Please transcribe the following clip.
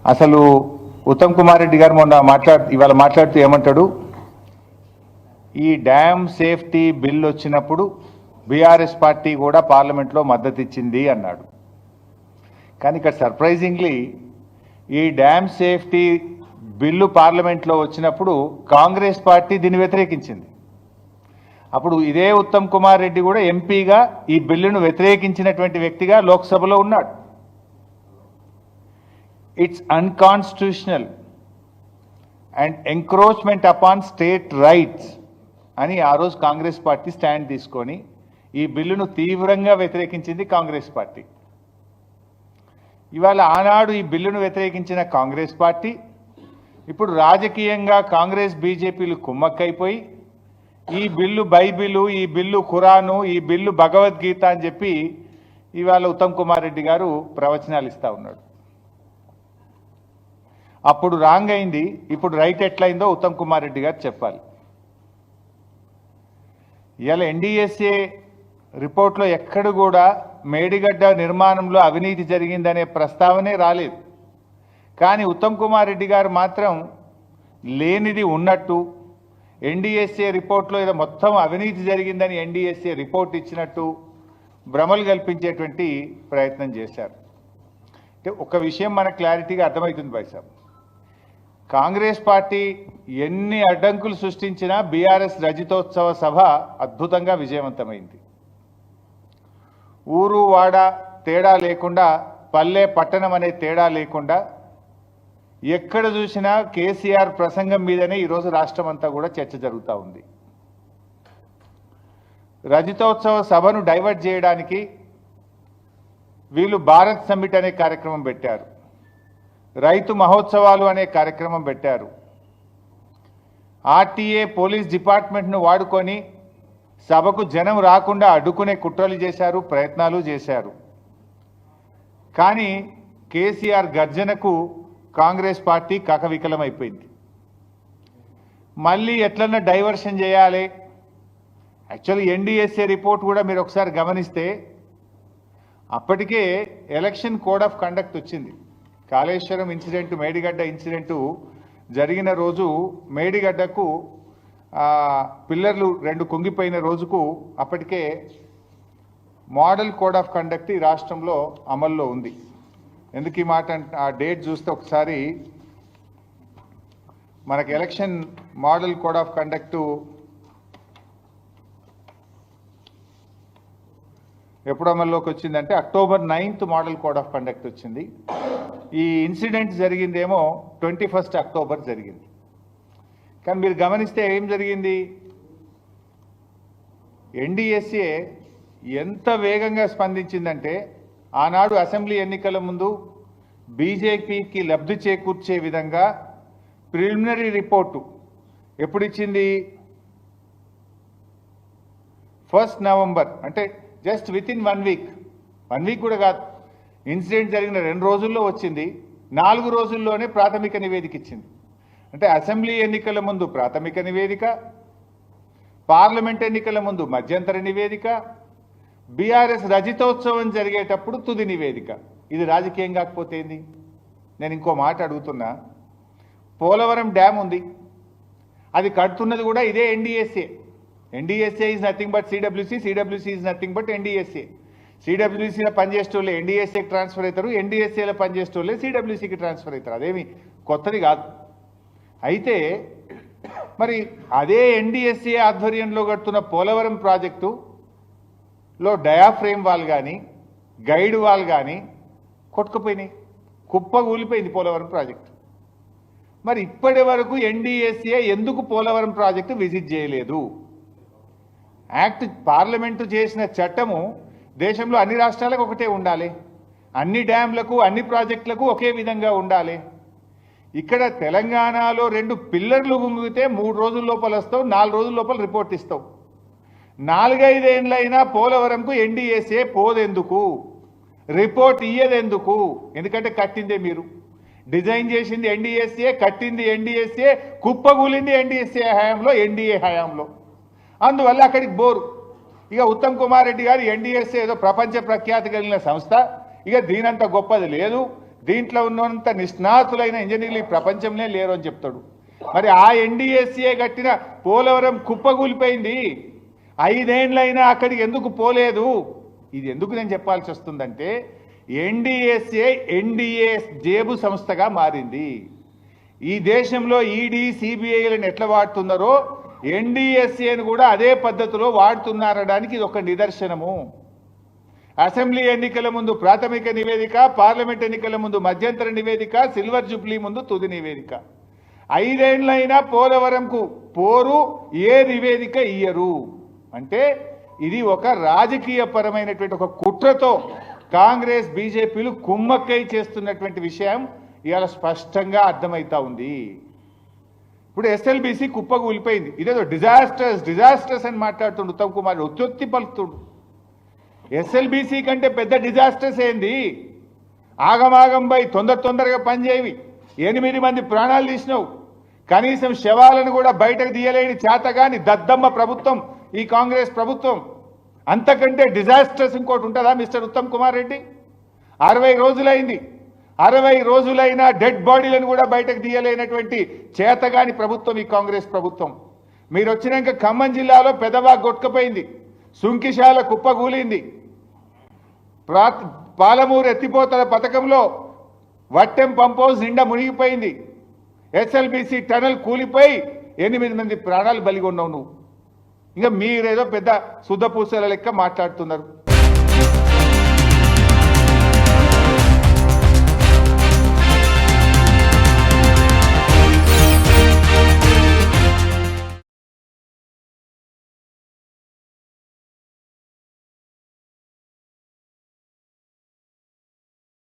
అసలు ఉత్తమ్ కుమార్ రెడ్డి గారు మొన్న ఇవాళ మాట్లాడుతూ ఏమంటాడు, ఈ డ్యామ్ సేఫ్టీ బిల్ వచ్చినప్పుడు బీఆర్ఎస్ పార్టీ కూడా పార్లమెంట్లో మద్దతు ఇచ్చింది అన్నాడు. కానీ ఇక్కడ సర్ప్రైజింగ్లీ ఈ డ్యామ్ సేఫ్టీ బిల్లు పార్లమెంట్లో వచ్చినప్పుడు కాంగ్రెస్ పార్టీ దీన్ని వ్యతిరేకించింది. అప్పుడు ఇదే ఉత్తమ్ కుమార్ రెడ్డి కూడా ఎంపీగా ఈ బిల్లును వ్యతిరేకించినటువంటి వ్యక్తిగా లోక్సభలో ఉన్నాడు. It's unconstitutional and encroachment upon state rights అని ఆ రోజు కాంగ్రెస్ పార్టీ స్టాండ్ తీసుకొని ఈ బిల్లును తీవ్రంగా వ్యతిరేకించింది కాంగ్రెస్ పార్టీ. ఇవాళ ఆనాడు ఈ బిల్లును వ్యతిరేకించిన కాంగ్రెస్ పార్టీ ఇప్పుడు రాజకీయంగా కాంగ్రెస్ బీజేపీలు కుమ్మక్కైపోయి ఈ బిల్లు బైబిలు, ఈ బిల్లు ఖురాను, ఈ బిల్లు భగవద్గీత అని చెప్పి ఇవాళ ఉత్తమ్ కుమార్ రెడ్డి గారు ప్రవచనాలు ఇస్తా ఉన్నాడు. అప్పుడు రాంగ్ అయింది, ఇప్పుడు రైట్ ఎట్లయిందో ఉత్తమ్ కుమార్ రెడ్డి గారు చెప్పాలి. ఇవాళ ఎన్డీఎస్ఏ రిపోర్ట్లో ఎక్కడ కూడా మేడిగడ్డ నిర్మాణంలో అవినీతి జరిగిందనే ప్రస్తావనే రాలేదు. కానీ ఉత్తమ్ కుమార్ రెడ్డి గారు మాత్రం లేనిది ఉన్నట్టు ఎన్డీఎస్ఏ రిపోర్ట్లో ఏదో మొత్తం అవినీతి జరిగిందని ఎన్డీఎస్ఏ రిపోర్ట్ ఇచ్చినట్టు భ్రమలు కల్పించేటువంటి ప్రయత్నం చేశారు. అంటే ఒక విషయం మనకు క్లారిటీగా అర్థమవుతుంది భాయ్. కాంగ్రెస్ పార్టీ ఎన్ని అడ్డంకులు సృష్టించినా బీఆర్ఎస్ రజతోత్సవ సభ అద్భుతంగా విజయవంతమైంది. ఊరు వాడ తేడా లేకుండా, పల్లె పట్టణం అనే తేడా లేకుండా ఎక్కడ చూసినా కేసీఆర్ ప్రసంగం మీదనే ఈరోజు రాష్ట్రం అంతా కూడా చర్చ జరుగుతూ ఉంది. రజతోత్సవ సభను డైవర్ట్ చేయడానికి వీళ్ళు భారత్ సమ్మిట్ అనే కార్యక్రమం పెట్టారు, రైతు మహోత్సవాలు అనే కార్యక్రమం పెట్టారు, ఆర్టీఏ పోలీస్ డిపార్ట్మెంట్ను వాడుకొని సభకు జనం రాకుండా అడ్డుకునే కుట్రలు చేశారు, ప్రయత్నాలు చేశారు. కానీ కేసీఆర్ గర్జనకు కాంగ్రెస్ పార్టీ కకవికలమైపోయింది. మళ్ళీ ఎట్లన్నా డైవర్షన్ చేయాలి. యాక్చువల్లీ ఎన్డీఎస్ఏ రిపోర్ట్ కూడా మీరు ఒకసారి గమనిస్తే అప్పటికే ఎలక్షన్ కోడ్ ఆఫ్ కండక్ట్ వచ్చింది. కాళేశ్వరం ఇన్సిడెంట్, మేడిగడ్డ ఇన్సిడెంటు జరిగిన రోజు మేడిగడ్డకు పిల్లర్లు 2 కుంగిపోయిన రోజుకు అప్పటికే మోడల్ కోడ్ ఆఫ్ కండక్ట్ ఈ రాష్ట్రంలో అమల్లో ఉంది. ఎందుకు ఈ మాట ఆ డేట్ చూస్తే ఒకసారి మనకు ఎలక్షన్ మోడల్ కోడ్ ఆఫ్ కండక్టు ఎప్పుడు అమల్లోకి వచ్చిందంటే October 9th model code of conduct వచ్చింది. ఈ ఇన్సిడెంట్ జరిగిందేమో 21st అక్టోబర్ జరిగింది. కానీ మీరు గమనిస్తే ఏం జరిగింది, ఎన్డీఎస్ఏ ఎంత వేగంగా స్పందించిందంటే ఆనాడు అసెంబ్లీ ఎన్నికల ముందు బీజేపీకి లబ్ధి చేకూర్చే విధంగా ప్రిలిమినరీ రిపోర్టు ఎప్పుడు ఇచ్చింది, 1st నవంబర్, అంటే just with in 1 week, 1 week కూడా కాదు, ఇన్సిడెంట్ జరిగిన 2 రోజుల్లో వచ్చింది. 4 రోజుల్లోనే ప్రాథమిక నివేదిక ఇచ్చింది. అంటే అసెంబ్లీ ఎన్నికల ముందు ప్రాథమిక నివేదిక, పార్లమెంట్ ఎన్నికల ముందు మధ్యంతర నివేదిక, బీఆర్ఎస్ రజతోత్సవం జరిగేటప్పుడు తుది నివేదిక. ఇది రాజకీయం కాకపోతే ఏంది? నేను ఇంకో మాట అడుగుతున్నా. పోలవరం డ్యామ్ ఉంది, అది కడుతున్నది కూడా ఇదే NDSA. NDSA is nothing but CWC, CWC is nothing but NDSA. సిడబ్ల్యూసీలో పనిచేసేటోళ్ళే ఎన్డీఎస్ఏకి ట్రాన్స్ఫర్ అవుతారు, ఎన్డీఎస్ఏలో పనిచేసేటోళ్ళే సిడబ్ల్యూసీకి ట్రాన్స్ఫర్ అవుతారు. అదేమి కొత్తది కాదు. అయితే మరి అదే ఎన్డీఎస్ఏ ఆధ్వర్యంలో కడుతున్న పోలవరం ప్రాజెక్టులో డయాఫ్రేమ్ వాల్ కానీ గైడ్ వాల్ కానీ కొట్టుకుపోయినాయి, కుప్పగూలిపోయింది పోలవరం ప్రాజెక్టు. మరి ఇప్పటి వరకు ఎన్డీఎస్ఏ ఎందుకు పోలవరం ప్రాజెక్టు విజిట్ చేయలేదు? యాక్ట్ పార్లమెంటు చేసిన చట్టము దేశంలో అన్ని రాష్ట్రాలకు ఒకటే ఉండాలి, అన్ని డ్యాంలకు అన్ని ప్రాజెక్టులకు ఒకే విధంగా ఉండాలి. ఇక్కడ తెలంగాణలో 2 పిల్లర్లు గుంగితే 3 రోజుల లోపల వస్తావు, 4 రోజుల లోపల రిపోర్ట్ ఇస్తావు. 4-5 ఏళ్ళైనా పోలవరంకు ఎన్డీఎస్ఏ పోదెందుకు, రిపోర్ట్ ఇయ్యదెందుకు? ఎందుకంటే కట్టిందే మీరు, డిజైన్ చేసింది ఎన్డీఎస్ఏ, కట్టింది ఎన్డీఎస్ఏ, కుప్పగూలింది ఎన్డీఎస్ఏ హయాంలో, ఎన్డీఏ హయాంలో. అందువల్ల అక్కడికి బోరు. ఇక ఉత్తమ్ కుమార్ రెడ్డి గారు ఎన్డీఎస్ఏ ఏదో ప్రపంచ ప్రఖ్యాతి కలిగిన సంస్థ, ఇక దీనంత గొప్పది లేదు, దీంట్లో ఉన్నంత నిష్ణాతులైన ఇంజనీర్లు ఈ ప్రపంచంలో లేరు అని చెప్తాడు. మరి ఆ ఎన్డీఎస్ఏ కట్టిన పోలవరం కుప్పగూలిపోయింది, 5 ఏళ్ళైనా అక్కడికి ఎందుకు పోలేదు? ఇది ఎందుకు నేను చెప్పాల్సి వస్తుందంటే ఎన్డీఎస్ఏ ఎన్డీఏ జేబు సంస్థగా మారింది. ఈ దేశంలో ఈడీ సిబిఐలను ఎట్లా వాడుతున్నారో ఎన్డీఎస్ఏను కూడా అదే పద్ధతిలో వాడుతున్నారనడానికి ఇది ఒక నిదర్శనము. అసెంబ్లీ ఎన్నికల ముందు ప్రాథమిక నివేదిక, పార్లమెంట్ ఎన్నికల ముందు మధ్యంతర నివేదిక, సిల్వర్ జూబ్లీ ముందు తుది నివేదిక. 5 ఏళ్ళైనా పోలవరంకు పోరు, ఏ నివేదిక ఇయ్యరు. అంటే ఇది ఒక రాజకీయ పరమైనటువంటి ఒక కుట్రతో కాంగ్రెస్ బీజేపీలు కుమ్మక్కై చేస్తున్నటువంటి విషయం ఇవాళ స్పష్టంగా అర్థమవుతా ఉంది. ఇప్పుడు ఎస్ఎల్బీసీ కుప్పకూలిపోయింది, ఇదేదో డిజాస్టర్స్ అని మాట్లాడుతుండు ఉత్తమ్ కుమార్, ఒత్తి పలుకుతుండు. ఎస్ఎల్బీసీ కంటే పెద్ద డిజాస్టర్స్ ఏంది? ఆగమాగం పోయి తొందరగా పనిచేయవి, 8 మంది ప్రాణాలు తీసినావు, కనీసం శవాలను కూడా బయటకు తీయలేని చేతగాని దద్దమ్మ ప్రభుత్వం ఈ కాంగ్రెస్ ప్రభుత్వం. అంతకంటే డిజాస్టర్స్ ఇంకోటి ఉంటుందా మిస్టర్ ఉత్తమ్ కుమార్ రెడ్డి? 60 రోజులైంది, 60 రోజులైనా డెడ్ బాడీలను కూడా బయటకు తీయలేనటువంటి చేతగాని ప్రభుత్వం ఈ కాంగ్రెస్ ప్రభుత్వం. మీరు వచ్చినాక ఖమ్మం జిల్లాలో పెదవాగ్ కొట్టుకుపోయింది, సుంకిశాల కుప్పగూలింది, పాలమూరు ఎత్తిపోతల పథకంలో వట్టెం పంప్ హౌస్ నిండా మునిగిపోయింది, ఎస్ఎల్బీసీ టనల్ కూలిపోయి 8 మంది ప్రాణాలు బలిగొన్నావు నువ్వు. ఇంకా మీరేదో పెద్ద శుద్ధపూసల లెక్క మాట్లాడుతున్నారు.